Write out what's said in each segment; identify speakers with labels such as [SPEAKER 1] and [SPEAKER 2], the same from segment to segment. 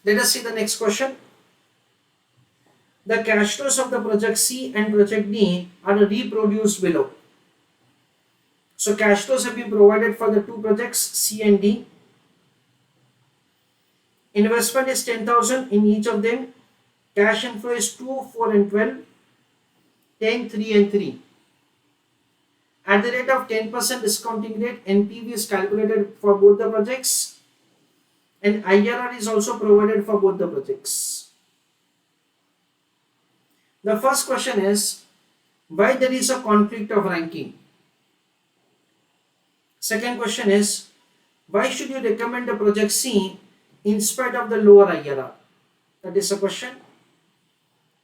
[SPEAKER 1] Let us see the next question. The cash flows of the project C and project D are reproduced below. So cash flows have been provided for the two projects C and D. Investment is 10,000 in each of them. Cash inflow is 2, 4 and 12, 10, 3 and 3. At the rate of 10% discounting rate, NPV is calculated for both the projects and IRR is also provided for both the projects. The first question is, why there is a conflict of ranking? Second question is, why should you recommend the project C in spite of the lower IRR? That is a question.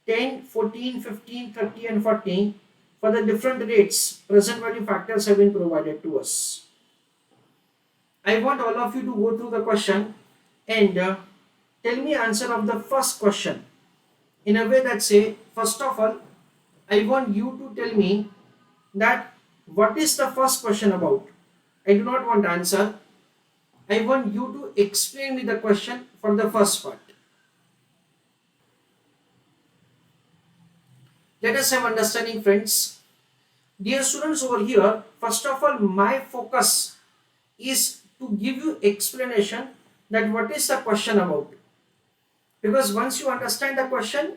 [SPEAKER 1] 10, 14, 15, 30 and 40. For the different rates, present value factors have been provided to us. I want all of you to go through the question and tell me answer of the first question in a way that say, first of all, I want you to tell me that what is the first question about. I do not want answer. I want you to explain me the question for the first part. Let us have understanding, friends. Dear students, over here, first of all, my focus is to give you explanation that what is the question about. Because once you understand the question,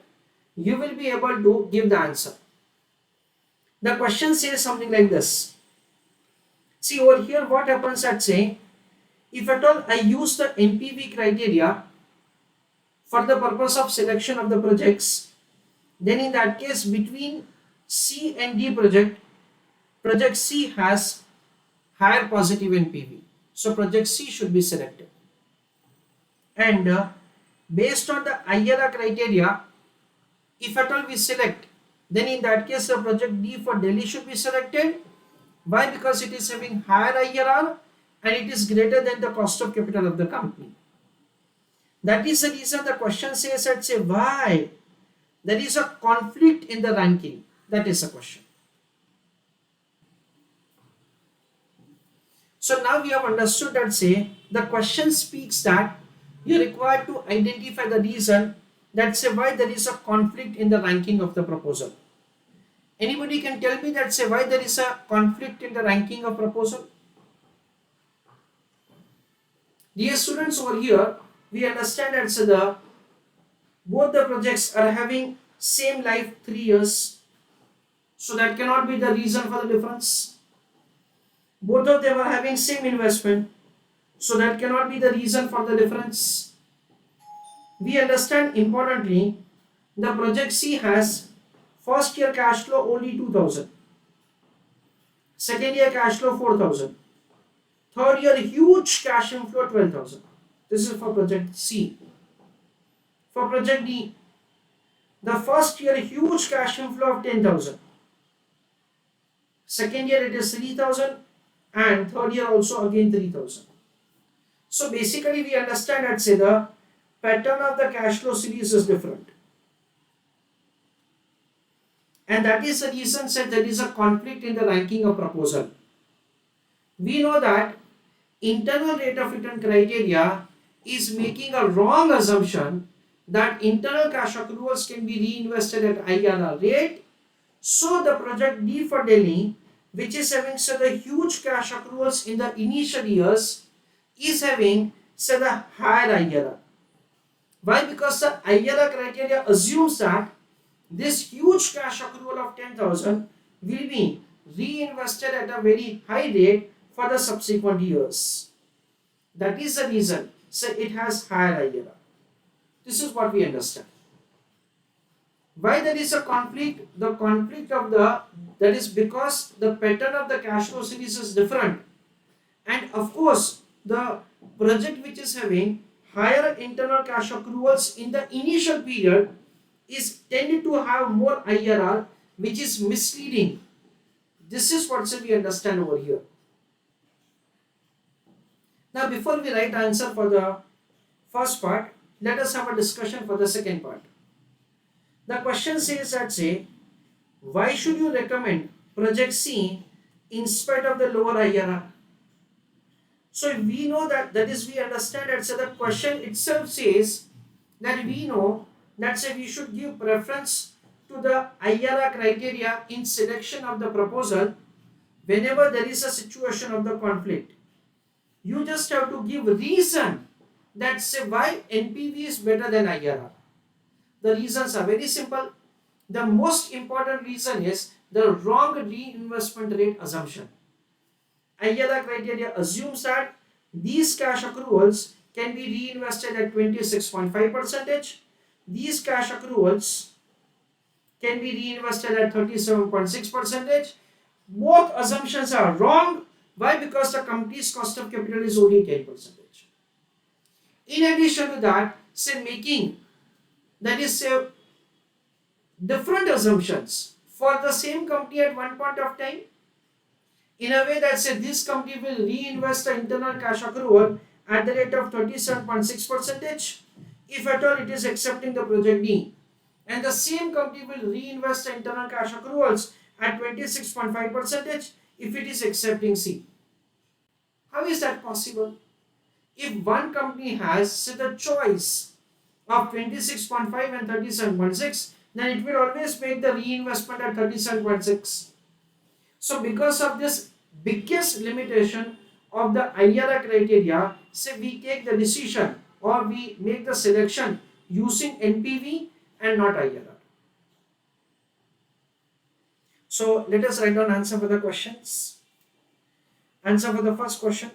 [SPEAKER 1] you will be able to give the answer. The question says something like this. See over here what happens at say, if at all I use the NPV criteria for the purpose of selection of the projects, then in that case between C and D project C has higher positive NPV. So project C should be selected. And based on the IRR criteria, if at all we select, then in that case the project D for Delhi should be selected. Why? Because it is having higher IRR and it is greater than the cost of capital of the company. That is the reason the question says that say why there is a conflict in the ranking. That is a question. So now we have understood that say the question speaks that you are required to identify the reason that say why there is a conflict in the ranking of the proposal. Anybody can tell me that say why there is a conflict in the ranking of proposal? Dear students, over here we understand that say both the projects are having same life 3 years. So that cannot be the reason for the difference. Both of them are having same investment. So that cannot be the reason for the difference. We understand importantly, the project C has first year cash flow only 2,000. Second year cash flow 4,000. Third year huge cash inflow 12,000. This is for project C. For project D, the first year huge cash inflow of 10,000. Second year it is 3,000 and third year also again 3,000. So basically we understand that say the pattern of the cash flow series is different. And that is the reason that there is a conflict in the ranking of proposal. We know that internal rate of return criteria is making a wrong assumption that internal cash accruals can be reinvested at IRR rate. So the project D for Delhi, which is having say the huge cash accruals in the initial years, is having say the higher IRR. Why? Because the IRR criteria assumes that this huge cash accrual of 10,000 will be reinvested at a very high rate for the subsequent years. That is the reason. So it has higher IRR. This is what we understand. Why there is a conflict? The conflict of that is because the pattern of the cash flow series is different. And of course, the project which is having higher internal cash accruals in the initial period is tended to have more IRR, which is misleading. This is what we understand over here. Now before we write answer for the first part, let us have a discussion for the second part. The question says that say, why should you recommend project C in spite of the lower IRR? So we know that is we understand that so the question itself says that we know that say we should give preference to the IRR criteria in selection of the proposal whenever there is a situation of the conflict. You just have to give reason that say why NPV is better than IRR. The reasons are very simple. The most important reason is the wrong reinvestment rate assumption. IRR criteria assumes that these cash accruals can be reinvested at 26.5%. These cash accruals can be reinvested at 37.6%. Both assumptions are wrong. Why? Because the company's cost of capital is only 10%. In addition to that, say making, that is say different assumptions for the same company at one point of time, in a way that say this company will reinvest the internal cash accrual at the rate of 37.6% if at all it is accepting the project D, and the same company will reinvest the internal cash accruals at 26.5% if it is accepting C. How is that possible? If one company has say the choice of 26.5 and 37.6, then it will always make the reinvestment at 37.6. So because of this biggest limitation of the IRR criteria, say we take the decision or we make the selection using NPV and not IRR. So let us write down answer for the questions. Answer for the first question.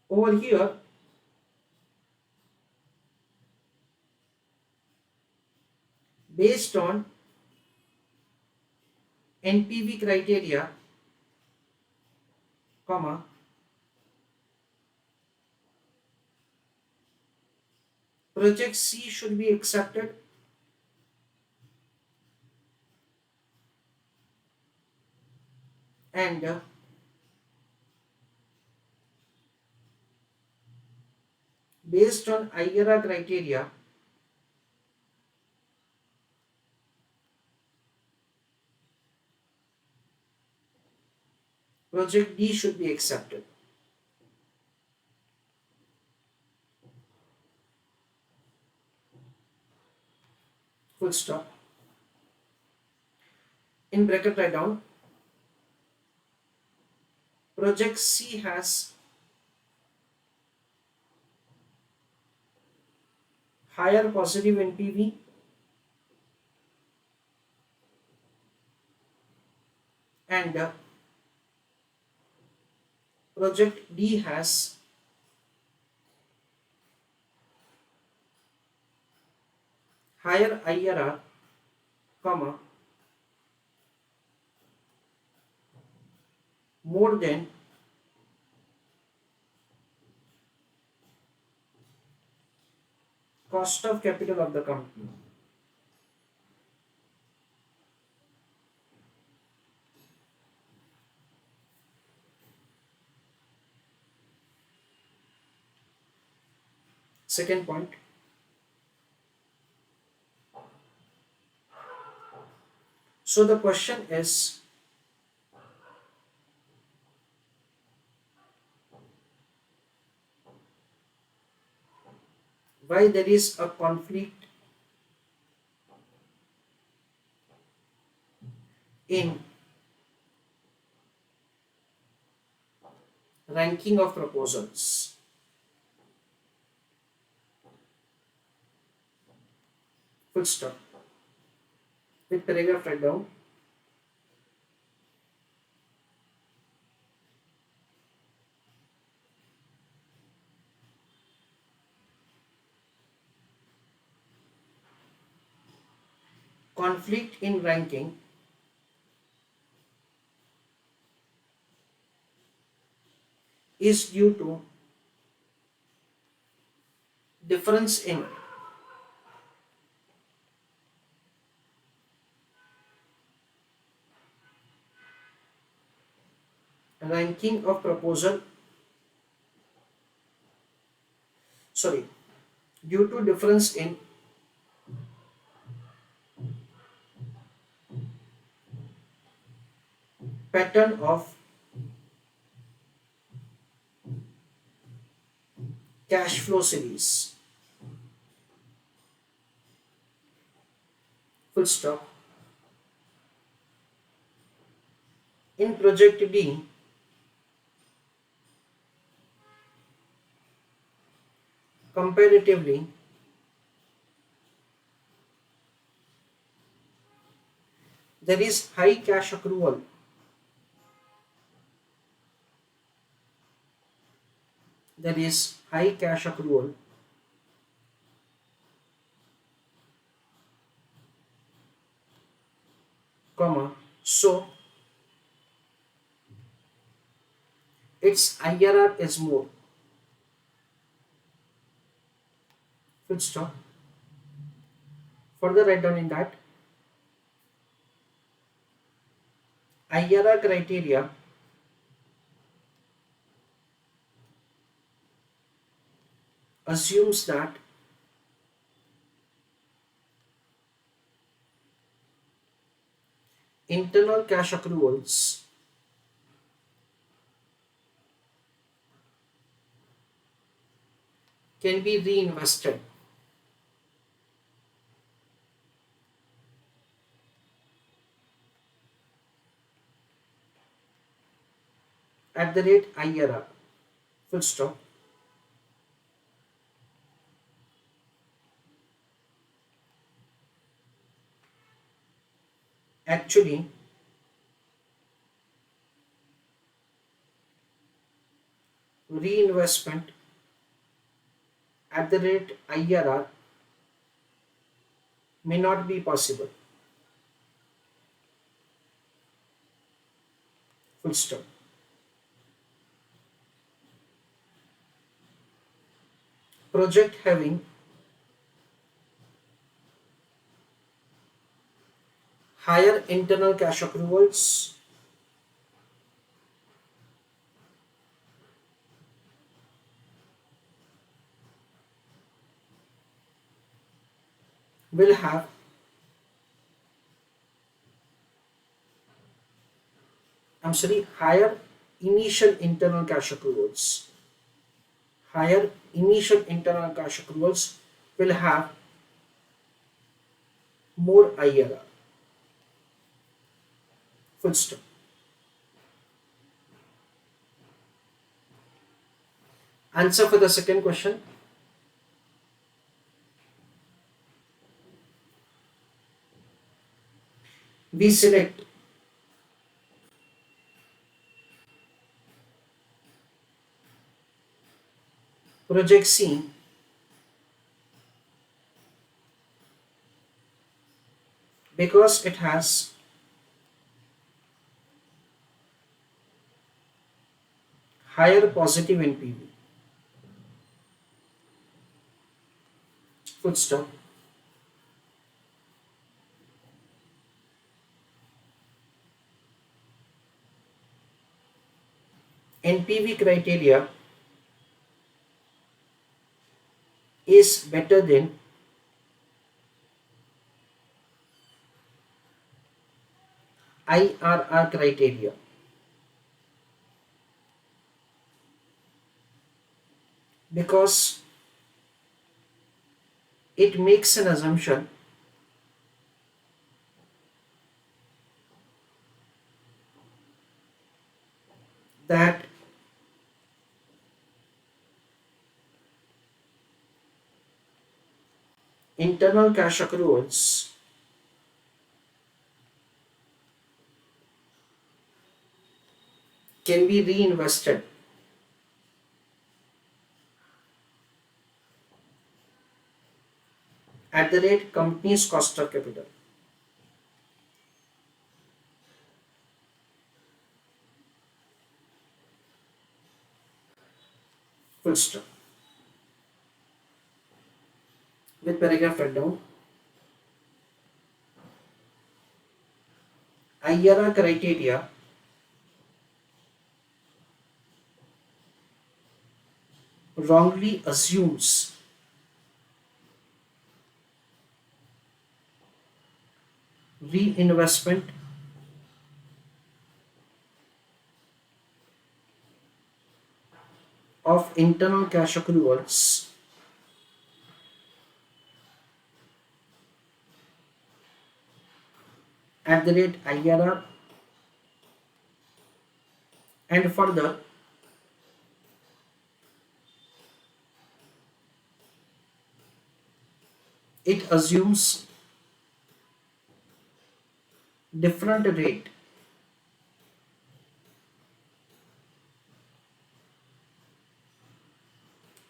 [SPEAKER 1] Over here, based on NPV criteria, comma, project C should be accepted and based on IRR criteria, project D should be accepted. Full stop. In bracket write down, project C has higher positive NPV and project D has higher IRR, comma, more than cost of capital of the company. Second point, so the question is why there is a conflict in ranking of proposals. Full stop. With paragraph write down, conflict in ranking is due to difference in ranking of proposal, sorry, due to difference in pattern of cash flow series. Full stop. In project D, comparatively, there is high cash accrual. There is high cash accrual, comma, so its IRR is more. Full stop. Further write down in that IRR criteria assumes that internal cash accruals can be reinvested at the rate IRR. Full stop. Actually, reinvestment at the rate IRR may not be possible. Full stop. Project having higher internal cash accruals will have higher initial internal cash accruals. Higher initial internal cash accruals will have more IRR. Full stop. Answer for the second question. We select project C because it has higher positive NPV. Full stop. NPV criteria is better than IRR criteria because it makes an assumption that internal cash accruals can be reinvested at the rate company's cost of capital. Full stop. With paragraph write down, IRR criteria wrongly assumes reinvestment of internal cash accruals at the rate IRR, and further it assumes different rate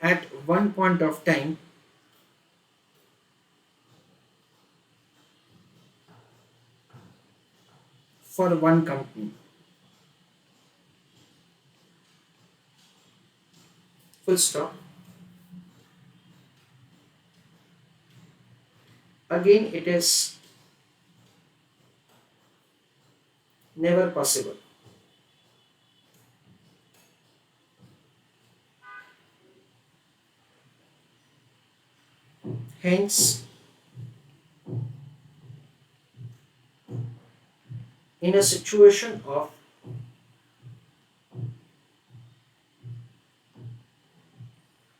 [SPEAKER 1] at one point of time for one company. Full stop. Again, it is never possible. Hence, in a situation of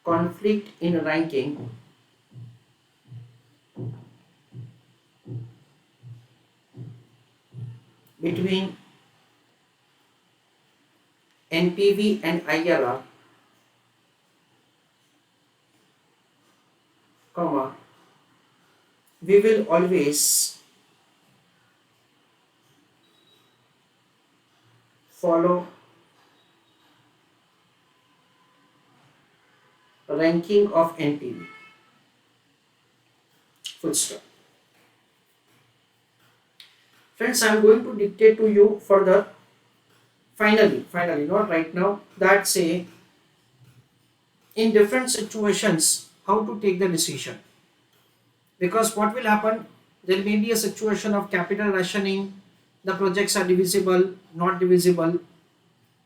[SPEAKER 1] conflict in ranking, between NPV and IRR, comma, we will always follow ranking of NPV. Full stop. Friends, I am going to dictate to you further. Finally, not right now, that say in different situations how to take the decision. Because what will happen, there may be a situation of capital rationing, the projects are divisible, not divisible,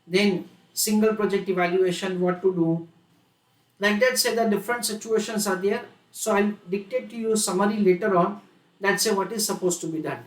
[SPEAKER 1] then single project evaluation, what to do. Like that, say the different situations are there. So I'll dictate to you summary later on that say what is supposed to be done.